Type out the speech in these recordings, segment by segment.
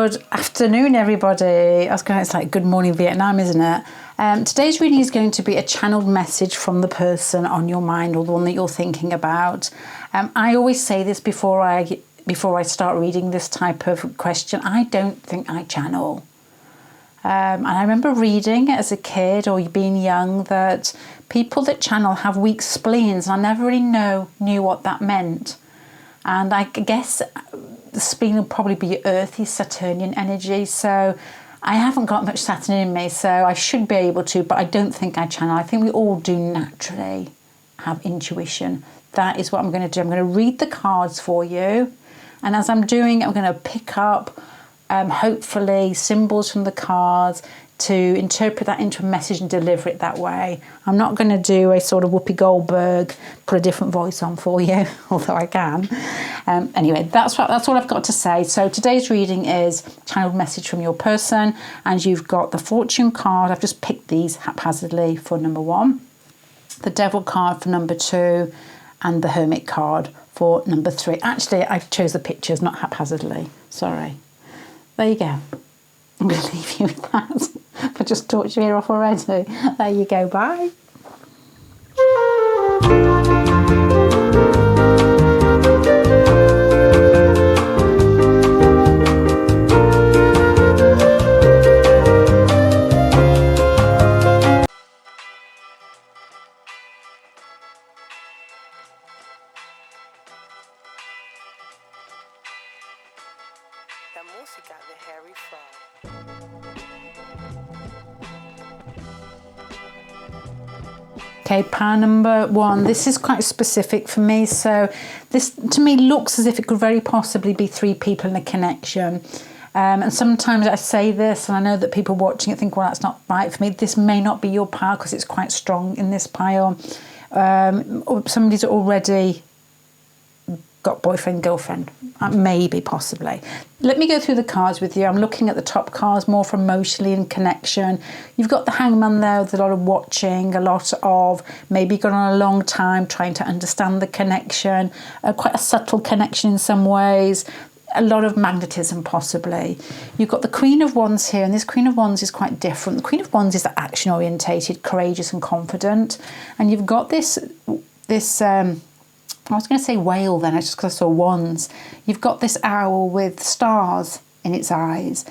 Good afternoon, everybody. It's like good morning Vietnam, isn't it? Today's reading is going to be a channeled message from the person on your mind or the one that you're thinking about. I always say this before I start reading this type of question. I don't think I channel. And I remember reading as a kid or being young that people that channel have weak spleens, and I never really knew what that meant. And I guess the spleen will probably be earthy Saturnian energy, so I haven't got much Saturn in me, so I should be able to, but I don't think I channel. I think we all do naturally have intuition. That is what I'm going to do. I'm going to read the cards for you, and as I'm doing, I'm going to pick up hopefully symbols from the cards to interpret that into a message and deliver it that way. I'm not going to do a sort of Whoopi Goldberg, put a different voice on for you, although I can. Anyway, that's all I've got to say. So today's reading is channeled message from your person, and you've got the Fortune card. I've just picked these haphazardly for number 1, the Devil card for number 2, and the Hermit card for number 3. Actually, I chose the pictures, not haphazardly. Sorry. There you go. I'm going to leave you with that. I just talked your ear off already. There you go. Bye. La música de Harry Fraud. Okay, pile number 1. This is quite specific for me. So this, to me, looks as if it could very possibly be 3 people in a connection. And sometimes I say this, and I know that people watching it think, well, that's not right for me. This may not be your pile because it's quite strong in this pile. Or somebody's already got boyfriend, girlfriend, maybe, possibly. Let me go through the cards with you. I'm looking at the top cards more for emotionally in connection. You've got the Hangman there with a lot of watching, a lot of maybe gone on a long time trying to understand the connection, quite a subtle connection in some ways, a lot of magnetism possibly. You've got the Queen of Wands here, and this Queen of Wands is quite different. The Queen of Wands is action orientated, courageous and confident, and you've got this I was going to say whale then, just because I saw wands. You've got this owl with stars in its eyes.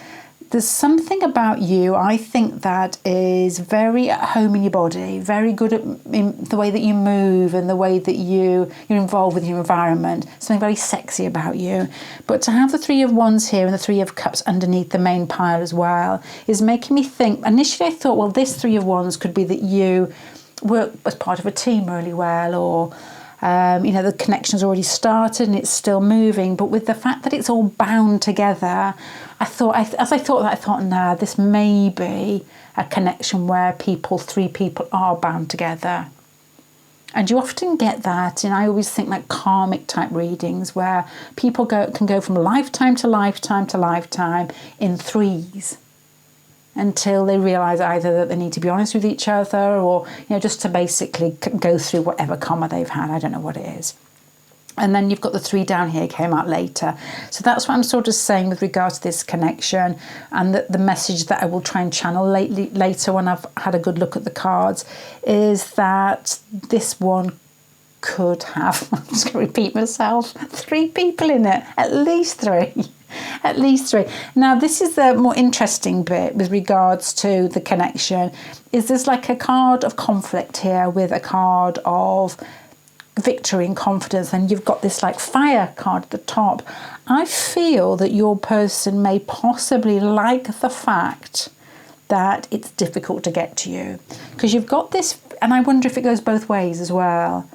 There's something about you, I think, that is very at home in your body, very good at in the way that you move and the way that you're involved with your environment. Something very sexy about you. But to have the 3 of Wands here and the 3 of Cups underneath the main pile as well is making me think. Initially I thought, well, this 3 of Wands could be that you work as part of a team really well, or the connection's already started and it's still moving, but with the fact that it's all bound together, I thought, nah, this may be a connection where 3 people are bound together. And you often get that, and I always think like karmic type readings where people can go from lifetime to lifetime to lifetime in 3s. Until they realise either that they need to be honest with each other, or just to basically go through whatever karma they've had. I don't know what it is. And then you've got the 3 down here, came out later. So that's what I'm sort of saying with regards to this connection, and the message that I will try and channel later when I've had a good look at the cards is that this one could have, I'm just going to repeat myself, 3 people in it, at least 3. At least 3. Now, this is the more interesting bit with regards to the connection, is there's like a card of conflict here with a card of victory and confidence, and you've got this like fire card at the top. I feel that your person may possibly like the fact that it's difficult to get to you, because you've got this, and I wonder if it goes both ways as well.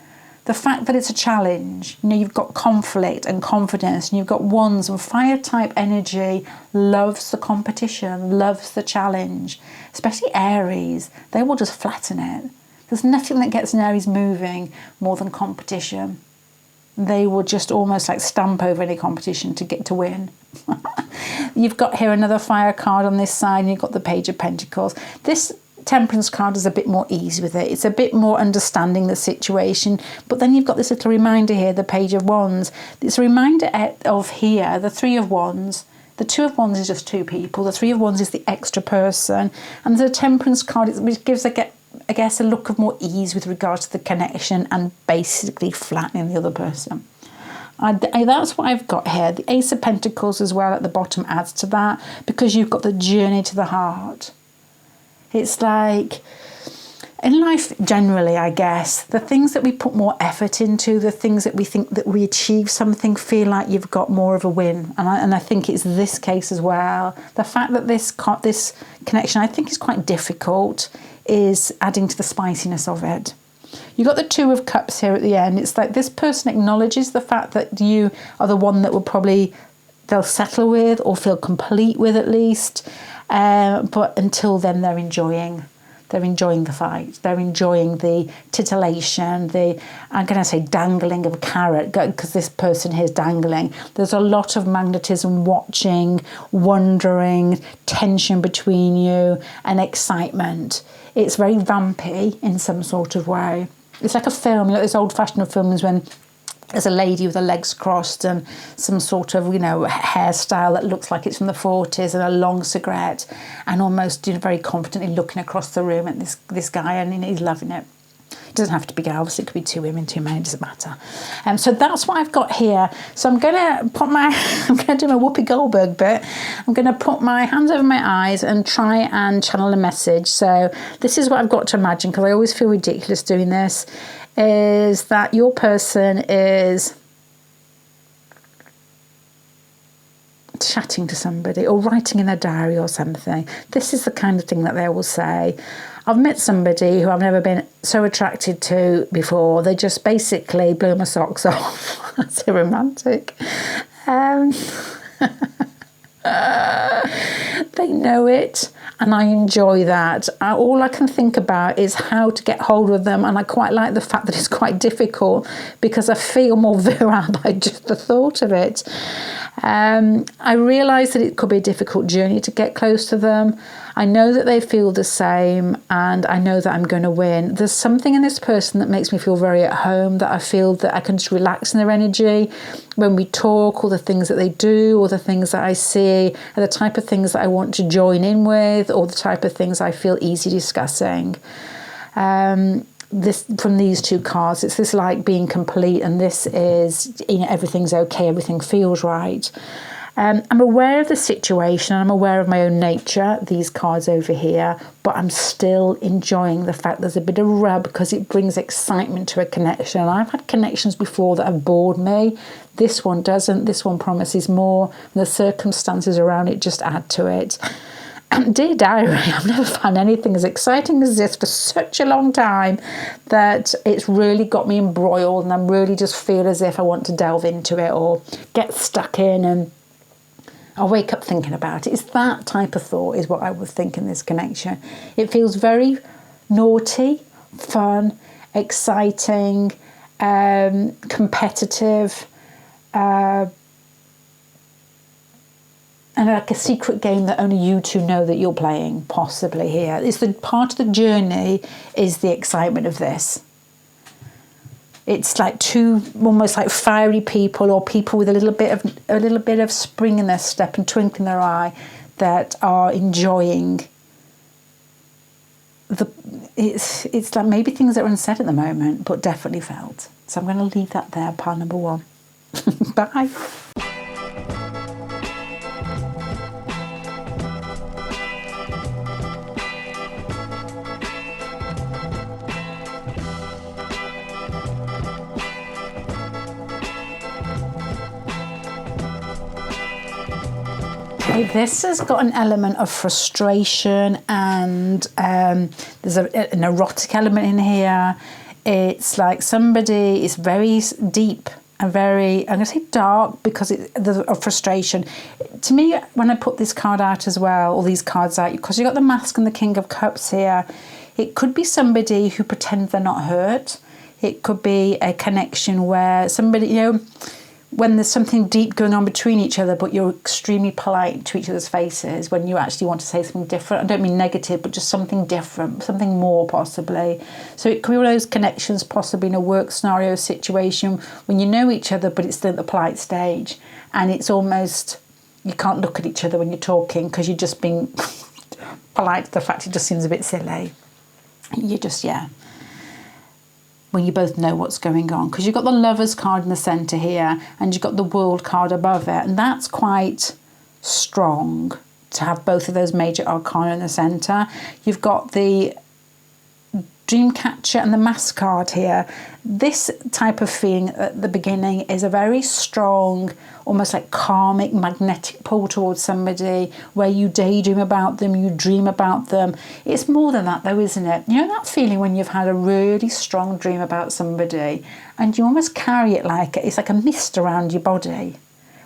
The fact that it's a challenge, you've got conflict and confidence, and you've got Wands and fire type energy loves the competition, loves the challenge, especially Aries. They will just flatten it. There's nothing that gets an Aries moving more than competition. They will just almost like stamp over any competition to get to win. You've got here another fire card on this side, and you've got the Page of Pentacles. This Temperance card is a bit more ease with it. It's a bit more understanding the situation. But then you've got this little reminder here, the Page of Wands. It's a reminder of here, the 3 of Wands, The Two of Wands is just two people. The Three of Wands is the extra person. And the Temperance card, which gives, I guess, a look of more ease with regards to the connection and basically flattening the other person. That's what I've got here. The Ace of Pentacles as well at the bottom adds to that, because you've got the journey to the heart. It's like, in life generally, I guess, the things that we put more effort into, the things that we think that we achieve something, feel like you've got more of a win. And I think it's this case as well. The fact that this connection, I think, is quite difficult, is adding to the spiciness of it. You've got the Two of Cups here at the end. It's like this person acknowledges the fact that you are the one that will probably they'll settle with or feel complete with at least. But until then, they're enjoying the fight. They're enjoying the titillation, I'm going to say dangling of a carrot, because this person here is dangling. There's a lot of magnetism, watching, wondering, tension between you, and excitement. It's very vampy in some sort of way. It's like a film, those old-fashioned films when there's a lady with her legs crossed and some sort of, hairstyle that looks like it's from the 40s and a long cigarette, and almost, very confidently looking across the room at this guy, and he's loving it. It doesn't have to be guy, obviously it could be two women, two men, it doesn't matter. So that's what I've got here. So I'm going to do my Whoopi Goldberg bit. I'm going to put my hands over my eyes and try and channel a message. So this is what I've got to imagine, because I always feel ridiculous doing this, is that your person is chatting to somebody or writing in their diary or something. This is the kind of thing that they will say. I've met somebody who I've never been so attracted to before. They just basically blew my socks off. That's so romantic. They know it, and I enjoy that. All I can think about is how to get hold of them, and I quite like the fact that it's quite difficult, because I feel more virile by just the thought of it. I realise that it could be a difficult journey to get close to them. I know that they feel the same, and I know that I'm going to win. There's something in this person that makes me feel very at home, that I feel that I can just relax in their energy. When we talk, or the things that they do, or the things that I see, are the type of things that I want to join in with, or the type of things I feel easy discussing. This, from these two cards, it's this like being complete, and this is, everything's okay, everything feels right. I'm aware of the situation, I'm aware of my own nature, these cards over here, but I'm still enjoying the fact there's a bit of rub, because it brings excitement to a connection. And I've had connections before that have bored me. This one doesn't. This one promises more, and the circumstances around it just add to it. Dear Diary, I've never found anything as exciting as this for such a long time, that it's really got me embroiled, and I really just feel as if I want to delve into it or get stuck in, and I'll wake up thinking about it. It's that type of thought is what I would think in this connection. It feels very naughty, fun, exciting, competitive, and like a secret game that only you two know that you're playing, possibly here. It's the part of the journey is the excitement of this. It's like two almost like fiery people, or people with a little bit of spring in their step and twinkle in their eye, that are enjoying it's like maybe things that are unsaid at the moment, but definitely felt. So I'm going to leave that there, pile number one. Bye. This has got an element of frustration, and there's an erotic element in here. It's like somebody is very deep and very, I'm going to say dark, because there's a frustration. To me, when I put this card out as well, or these cards out, because you've got the Mask and the King of Cups here, it could be somebody who pretends they're not hurt. It could be a connection where somebody, when there's something deep going on between each other, but you're extremely polite to each other's faces when you actually want to say something different. I don't mean negative, but just something different, something more possibly. So it could be one of those connections, possibly in a work scenario situation, when you know each other, but it's still at the polite stage. And it's almost, you can't look at each other when you're talking because you're just being polite to the fact it just seems a bit silly. You just, when you both know what's going on. Because you've got the Lovers card in the centre here and you've got the World card above it. And that's quite strong to have both of those major arcana in the centre. You've got the Dreamcatcher and the Mask card here. This type of feeling at the beginning is a very strong, almost like karmic, magnetic pull towards somebody where you daydream about them, you dream about them. It's more than that though, isn't it? You know that feeling when you've had a really strong dream about somebody and you almost carry it like it's like a mist around your body,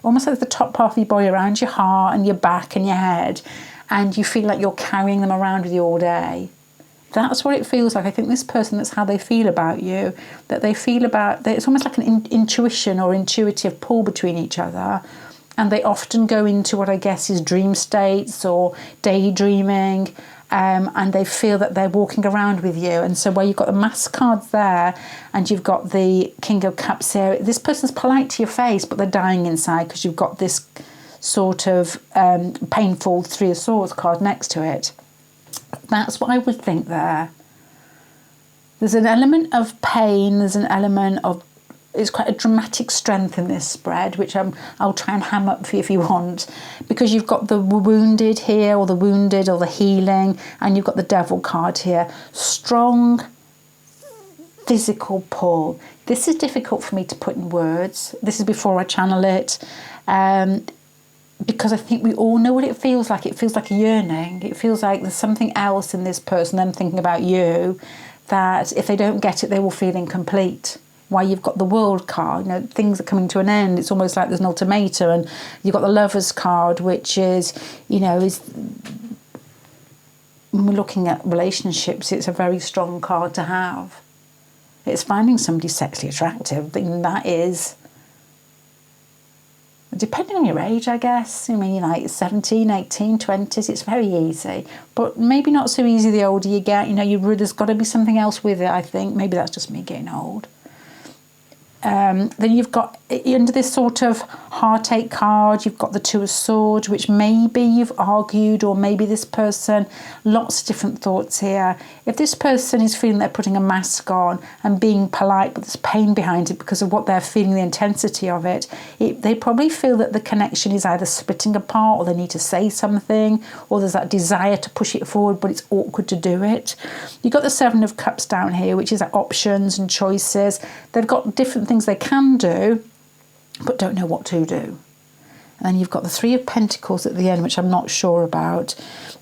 almost like the top half of your body around your heart and your back and your head, and you feel like you're carrying them around with you all day. That's what it feels like. I think this person, that's how they feel about you, that they feel about, it's almost like an intuition or intuitive pull between each other. And they often go into what I guess is dream states or daydreaming, and they feel that they're walking around with you. And so where you've got the Mask cards there and you've got the King of Cups here, this person's polite to your face, but they're dying inside because you've got this sort of painful Three of Swords card next to it. That's what I would think there. There's an element of pain, there's an element of, it's quite a dramatic strength in this spread, which I'll try and ham up for you if you want, because you've got the wounded here, or the wounded, or the healing, and you've got the Devil card here. Strong physical pull. This is difficult for me to put in words. This is before I channel it. Because I think we all know what it feels like. It feels like a yearning. It feels like there's something else in this person, them thinking about you, that if they don't get it, they will feel incomplete. Why you've got the World card, you know, things are coming to an end. It's almost like there's an ultimatum. And you've got the Lovers card, which is, you know, is, when we're looking at relationships, it's a very strong card to have. It's finding somebody sexually attractive. And that is, depending on your age, I guess. I mean, like 17, 18, 20s, it's very easy. But maybe not so easy the older you get. You know, there's got to be something else with it, I think. Maybe that's just me getting old. Then you've got, under this sort of heartache card, you've got the Two of Swords, which maybe you've argued, or maybe this person, lots of different thoughts here. If this person is feeling they're putting a mask on and being polite, but there's pain behind it because of what they're feeling, the intensity of it, they probably feel that the connection is either splitting apart, or they need to say something, or there's that desire to push it forward, but it's awkward to do it. You've got the Seven of Cups down here, which is like options and choices. They've got different things they can do, but don't know what to do. And then you've got the Three of Pentacles at the end, which I'm not sure about.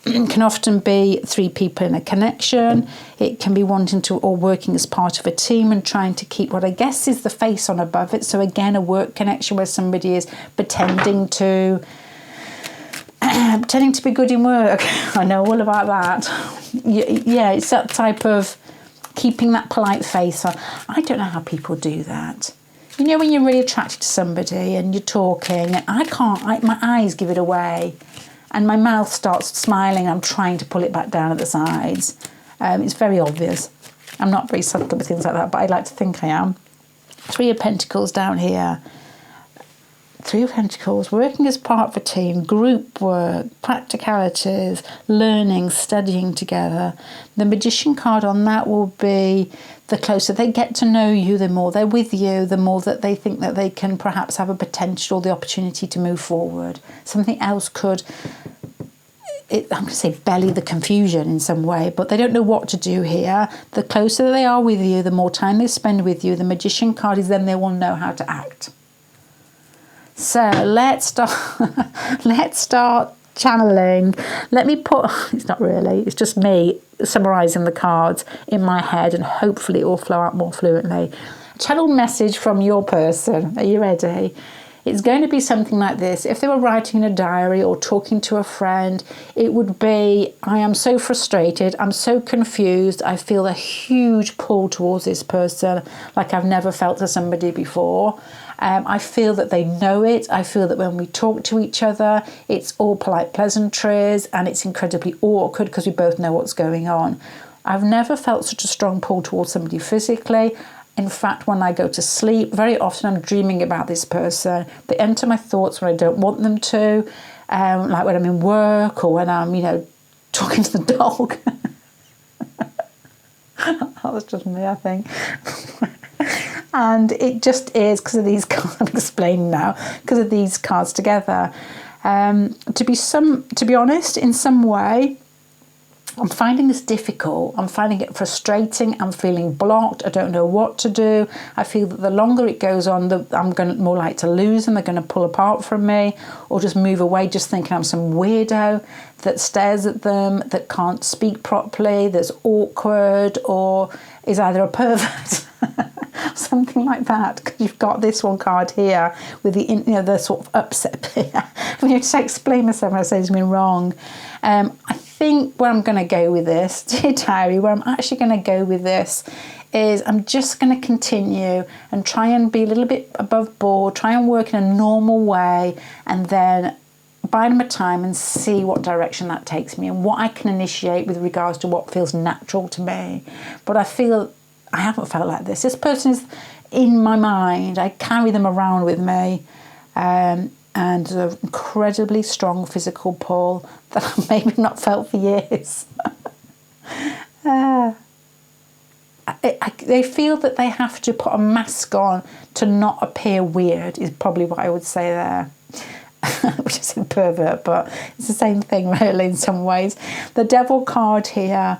It can often be three people in a connection. It can be wanting to, or working as part of a team and trying to keep what I guess is the face on above it. So again, a work connection where somebody is pretending to be good in work. I know all about that. Yeah, it's that type of keeping that polite face on. I don't know how people do that. You know, when you're really attracted to somebody and you're talking, my eyes give it away and my mouth starts smiling. I'm trying to pull it back down at the sides. It's very obvious. I'm not very subtle with things like that, but I like to think I am. Three of Pentacles down here. Three of Pentacles, working as part of a team, group work, practicalities, learning, studying together. The Magician card on that will be the closer they get to know you, the more they're with you, the more that they think that they can perhaps have a potential, the opportunity to move forward. Something else could, I'm going to say belly the confusion in some way, but they don't know what to do here. The closer they are with you, the more time they spend with you. The Magician card is then they will know how to act. So let's start channeling. Let me it's not really, it's just me summarising the cards in my head, and hopefully it will flow out more fluently. Channel message from your person. Are you ready? It's going to be something like this. If they were writing in a diary or talking to a friend, it would be, I am so frustrated, I'm so confused, I feel a huge pull towards this person like I've never felt to somebody before. I feel that they know it. I feel that when we talk to each other, it's all polite pleasantries and it's incredibly awkward because we both know what's going on. I've never felt such a strong pull towards somebody physically. In fact, when I go to sleep, very often I'm dreaming about this person. They enter my thoughts when I don't want them to, like when I'm in work or when I'm, talking to the dog. That was just me, I think. And it just is because of these cards. I'm explaining now, because of these cards together. To be honest, in some way, I'm finding this difficult. I'm finding it frustrating. I'm feeling blocked. I don't know what to do. I feel that the longer it goes on, I'm more like to lose them. They're going to pull apart from me, or just move away, just thinking I'm some weirdo that stares at them, that can't speak properly, that's awkward, or is either a pervert. Something like that, because you've got this one card here with the sort of upset here. I'm going to explain myself when I say something wrong. I think where I'm going to go with this, dear diary, where I'm actually going to go with this is I'm just going to continue and try and be a little bit above board, try and work in a normal way, and then bide my time and see what direction that takes me and what I can initiate with regards to what feels natural to me. But I feel I haven't felt like this. This person is in my mind. I carry them around with me. And there's an incredibly strong physical pull that I've maybe not felt for years. They feel that they have to put a mask on to not appear weird, is probably what I would say there. Which is a pervert, but it's the same thing really in some ways. The Devil card here,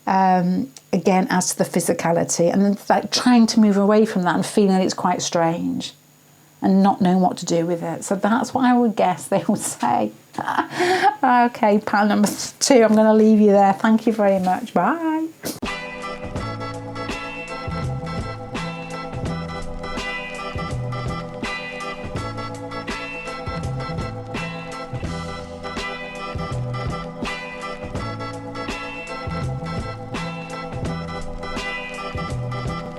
again, adds to the physicality, and then like trying to move away from that and feeling that it's quite strange and not knowing what to do with it. So that's what I would guess they would say. Okay, pile number 2, I'm going to leave you there. Thank you very much. Bye.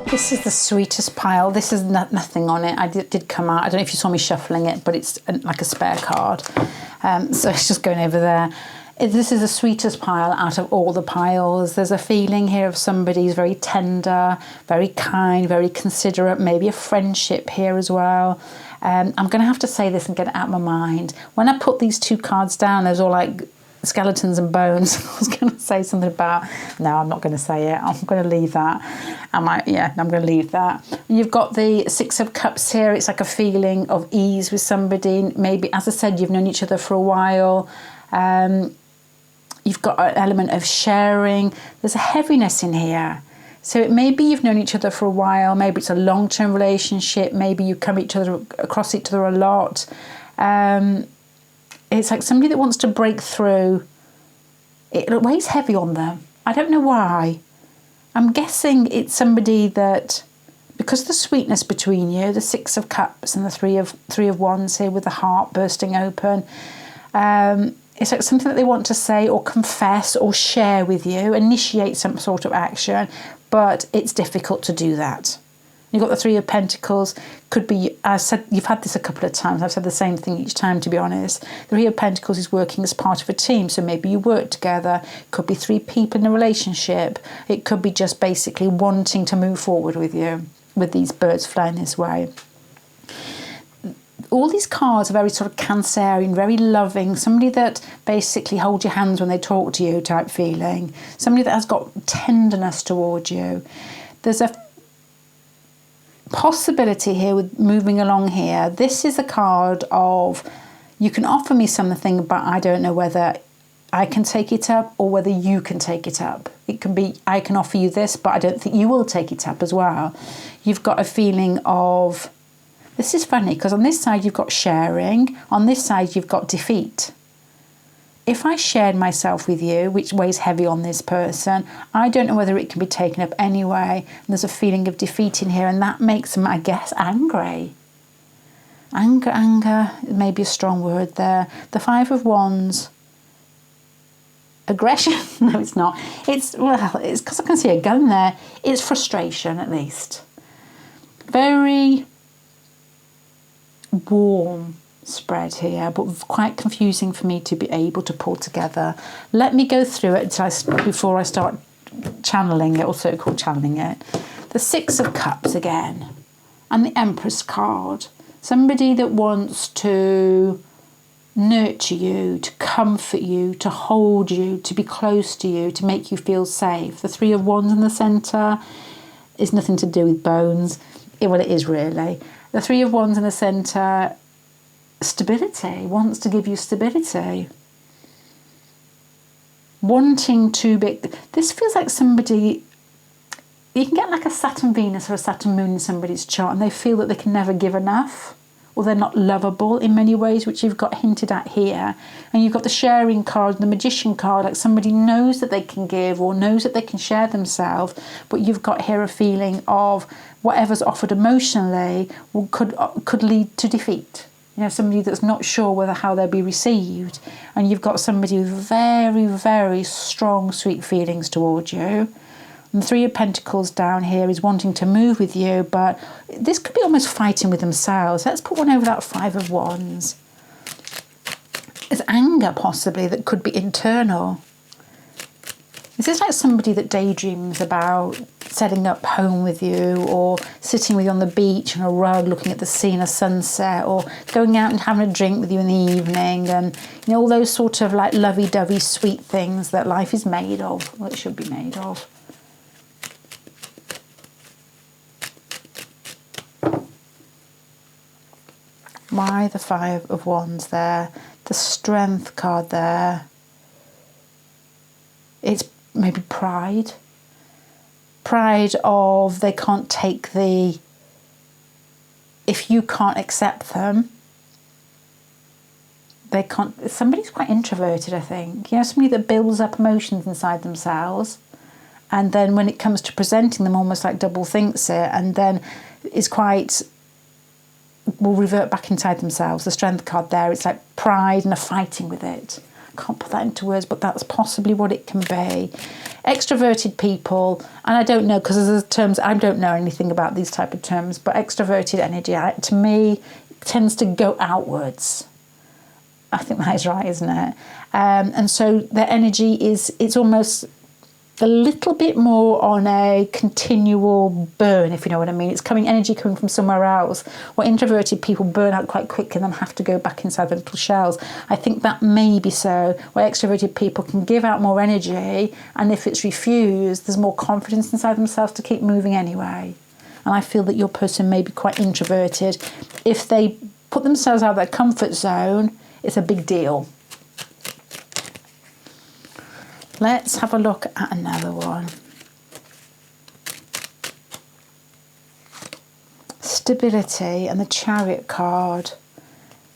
This is the sweetest pile. This is nothing on it. I did come out. I don't know if you saw me shuffling it, but it's like a spare card. So it's just going over there. This is the sweetest pile out of all the piles. There's a feeling here of somebody who's very tender, very kind, very considerate, maybe a friendship here as well. I'm going to have to say this and get it out of my mind. When I put these 2 cards down, there's all like skeletons and bones. I was going to say something about, no, I'm not going to say it. I'm going to leave that. I'm going to leave that. You've got the 6 of Cups here. It's like a feeling of ease with somebody. Maybe, as I said, you've known each other for a while. You've got an element of sharing. There's a heaviness in here. So maybe you've known each other for a while. Maybe it's a long-term relationship. Maybe you come across each other a lot. It's like somebody that wants to break through. It weighs heavy on them. I don't know why. I'm guessing it's somebody that, because of the sweetness between you, the 6 of Cups and the 3 of Wands here with the heart bursting open, it's like something that they want to say or confess or share with you, initiate some sort of action, but it's difficult to do that. You've got the 3 of Pentacles. Could be, I said, you've had this a couple of times. I've said the same thing each time, to be honest. The 3 of Pentacles is working as part of a team. So maybe you work together. Could be 3 people in a relationship. It could be just basically wanting to move forward with you, with these birds flying this way. All these cards are very sort of Cancerian, very loving. Somebody that basically holds your hands when they talk to you type feeling. Somebody that has got tenderness towards you. There's a possibility here with moving along here. This is a card of, you can offer me something, but I don't know whether I can take it up or whether you can take it up. It can be, I can offer you this, but I don't think you will take it up as well. You've got a feeling of, this is funny because on this side you've got sharing, on this side you've got defeat. If I shared myself with you, which weighs heavy on this person, I don't know whether it can be taken up anyway. And there's a feeling of defeat in here, and that makes them, I guess, angry. Anger, maybe a strong word there. The 5 of Wands, aggression. No, it's not. It's because I can see a gun there. It's frustration, at least. Very warm spread here, but quite confusing for me to be able to pull together. Let me go through it before I start channeling it, or so-called channeling it. The Six of Cups again, and the Empress card. Somebody that wants to nurture you, to comfort you, to hold you, to be close to you, to make you feel safe. The Three of Wands in the centre is nothing to do with bones. Well, it is really. The Three of Wands in the centre, stability, wants to give you stability. Wanting to be... This feels like somebody... You can get like a Saturn Venus or a Saturn Moon in somebody's chart and they feel that they can never give enough, or they're not lovable in many ways, which you've got hinted at here. And you've got the sharing card, the Magician card, like somebody knows that they can give or knows that they can share themselves, but you've got here a feeling of whatever's offered emotionally could lead to defeat. You know, somebody that's not sure how they'll be received. And you've got somebody with very, very strong, sweet feelings towards you. And the Three of Pentacles down here is wanting to move with you, but this could be almost fighting with themselves. Let's put one over that Five of Wands. There's anger possibly that could be internal. This is like somebody that daydreams about setting up home with you, or sitting with you on the beach on a rug looking at the sea and a sunset, or going out and having a drink with you in the evening, and you know, all those sort of like lovey-dovey sweet things that life is made of, or it should be made of. Why the Five of Wands there? The Strength card there. It's maybe pride. Pride of they can't take the... If you can't accept them, they can't... Somebody's quite introverted, I think. You know, somebody that builds up emotions inside themselves, and then when it comes to presenting them, almost like double thinks it, and then is quite... will revert back inside themselves. The Strength card there, it's like pride and a fighting with it. I can't put that into words, but that's possibly what it can be. Extroverted people, and I don't know, because there's terms, I don't know anything about these type of terms, but extroverted energy, to me, tends to go outwards. I think that is right, isn't it? And so their energy is, it's almost a little bit more on a continual burn, if you know what I mean. It's energy coming from somewhere else. Where introverted people burn out quite quickly and then have to go back inside their little shells. I think that may be so. Where extroverted people can give out more energy, and if it's refused, there's more confidence inside themselves to keep moving anyway. And I feel that your person may be quite introverted. If they put themselves out of their comfort zone, it's a big deal. Let's have a look at another one. Stability and the Chariot card.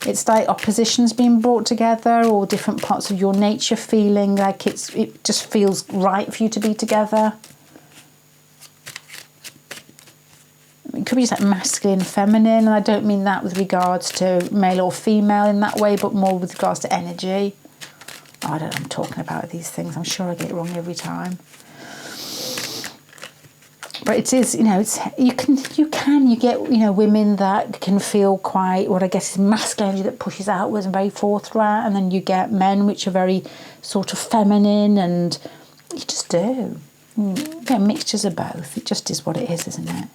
It's like oppositions being brought together, or different parts of your nature feeling like it just feels right for you to be together. It could be just like masculine and feminine, and I don't mean that with regards to male or female in that way, but more with regards to energy. I don't know, I'm talking about these things. I'm sure I get it wrong every time. But it is, you know, it's you get, you know, women that can feel quite, what I guess is masculine energy that pushes outwards and very forthright, and then you get men which are very sort of feminine, and you just do. You get mixtures of both. It just is what it is, isn't it?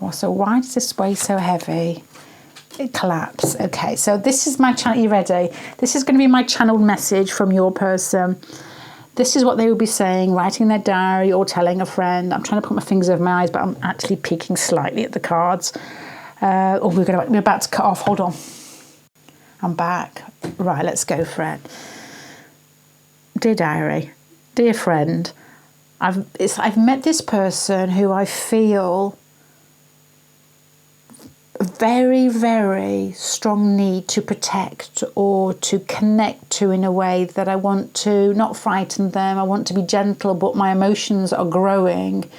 So why does this weigh so heavy? It collapsed. Okay, so this is my channel. You ready? This is going to be my channeled message from your person. This is what they will be saying, writing in their diary or telling a friend. I'm trying to put my fingers over my eyes, but I'm actually peeking slightly at the cards. We're about to cut off. Hold on. I'm back. Right, let's go for it. Dear diary, dear friend, I've met this person who I feel a very, very strong need to protect or to connect to in a way that I want to not frighten them. I want to be gentle, but my emotions are growing,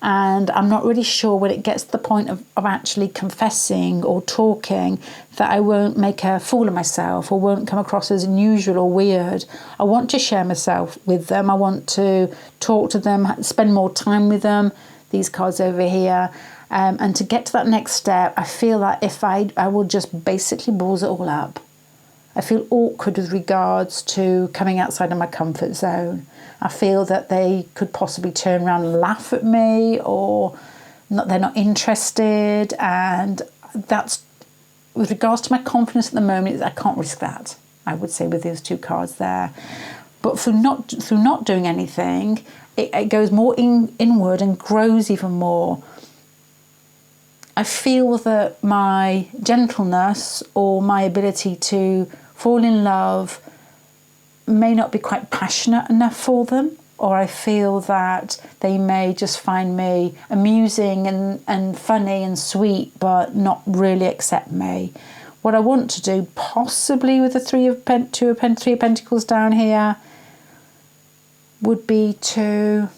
and I'm not really sure when it gets to the point of actually confessing or talking that I won't make a fool of myself or won't come across as unusual or weird. I want to share myself with them. I want to talk to them, spend more time with them. These cards over here. And to get to that next step, I feel that if I will just basically balls it all up I feel awkward with regards to coming outside of my comfort zone. I feel that they could possibly turn around and laugh at me, or they're not interested. And that's, with regards to my confidence at the moment, I can't risk that, I would say, with those two cards there. But through not doing anything, it goes more inward and grows even more. I feel that my gentleness or my ability to fall in love may not be quite passionate enough for them, or I feel that they may just find me amusing and funny and sweet, but not really accept me. What I want to do, possibly with the Three of Pentacles down here, would be to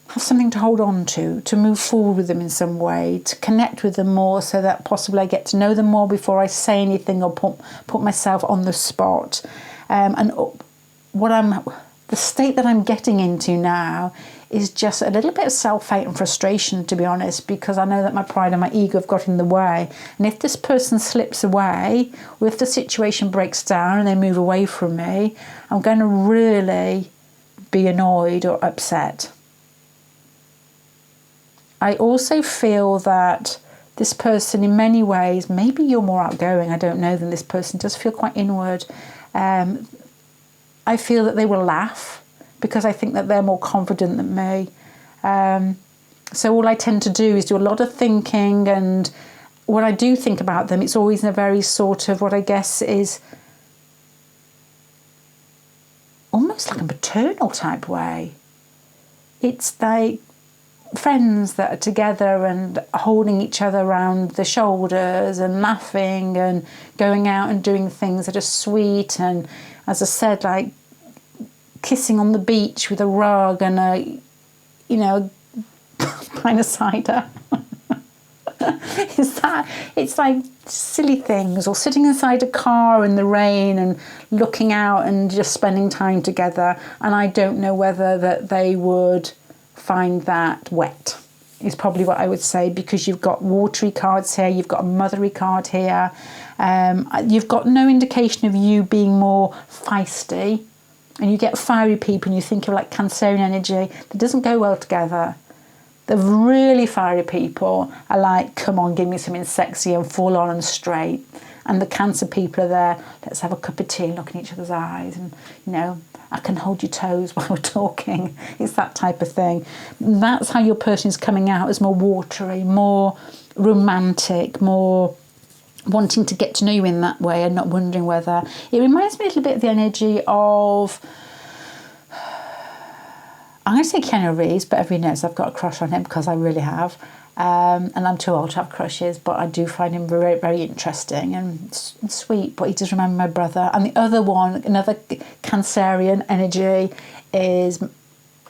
have something to hold on to move forward with them in some way, to connect with them more, so that possibly I get to know them more before I say anything or put myself on the spot. And the state that I'm getting into now is just a little bit of self-hate and frustration, to be honest, because I know that my pride and my ego have got in the way. And if this person slips away, or if the situation breaks down and they move away from me, I'm going to really be annoyed or upset. I also feel that this person, in many ways, maybe you're more outgoing, I don't know, than this person, does feel quite inward. I feel that they will laugh because I think that they're more confident than me. So all I tend to do is do a lot of thinking, and when I do think about them, it's always in a very sort of what I guess is almost like a maternal type way. It's like friends that are together and holding each other around the shoulders and laughing and going out and doing things that are sweet, and as I said, like kissing on the beach with a rug and a pint of cider. It's like silly things, or sitting inside a car in the rain and looking out and just spending time together. And I don't know whether that they would find that wet, is probably what I would say, because you've got watery cards here, you've got a mothery card here, you've got no indication of you being more feisty, and you get fiery people and you think of like Cancerian energy that doesn't go well together. The really fiery people are like, come on, give me something sexy and full on and straight. And the Cancer people are there, let's have a cup of tea and look in each other's eyes, and I can hold your toes while we're talking. It's that type of thing. And that's how your person is coming out, as more watery, more romantic, more wanting to get to know you in that way, and not wondering whether... It reminds me a little bit of the energy of... I'm going to say Keanu Reeves, but everybody knows I've got a crush on him, because I really have. And I'm too old to have crushes, but I do find him very, very interesting and sweet. But he does remind me of my brother. And the other one, another Cancerian energy, is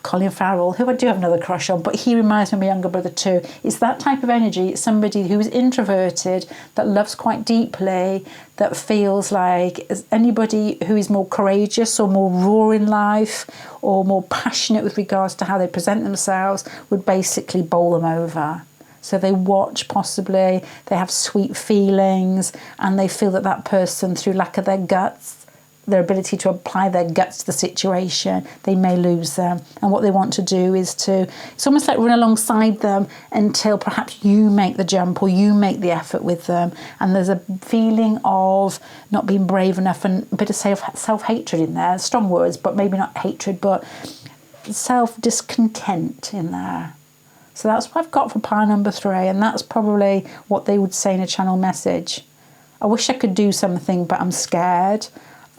Colin Farrell, who I do have another crush on, but he reminds me of my younger brother too. It's that type of energy. It's somebody who is introverted, that loves quite deeply, that feels like anybody who is more courageous or more raw in life or more passionate with regards to how they present themselves would basically bowl them over. So they watch, possibly, they have sweet feelings, and they feel that that person, through lack of their guts, their ability to apply their guts to the situation, they may lose them. And what they want to do is it's almost like run alongside them until perhaps you make the jump or you make the effort with them. And there's a feeling of not being brave enough, and a bit of self-hatred in there. Strong words, but maybe not hatred, but self-discontent in there. So that's what I've got for pile number 3, and that's probably what they would say in a channel message. I wish I could do something, but I'm scared.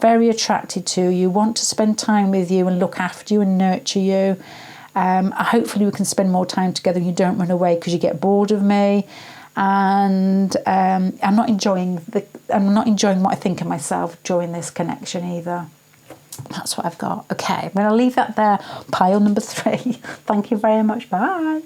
Very attracted to you, want to spend time with you and look after you and nurture you. Hopefully we can spend more time together and you don't run away because you get bored of me. And I'm not enjoying what I think of myself during this connection either. That's what I've got. Okay, I'm going to leave that there. Pile number 3. Thank you very much. Bye.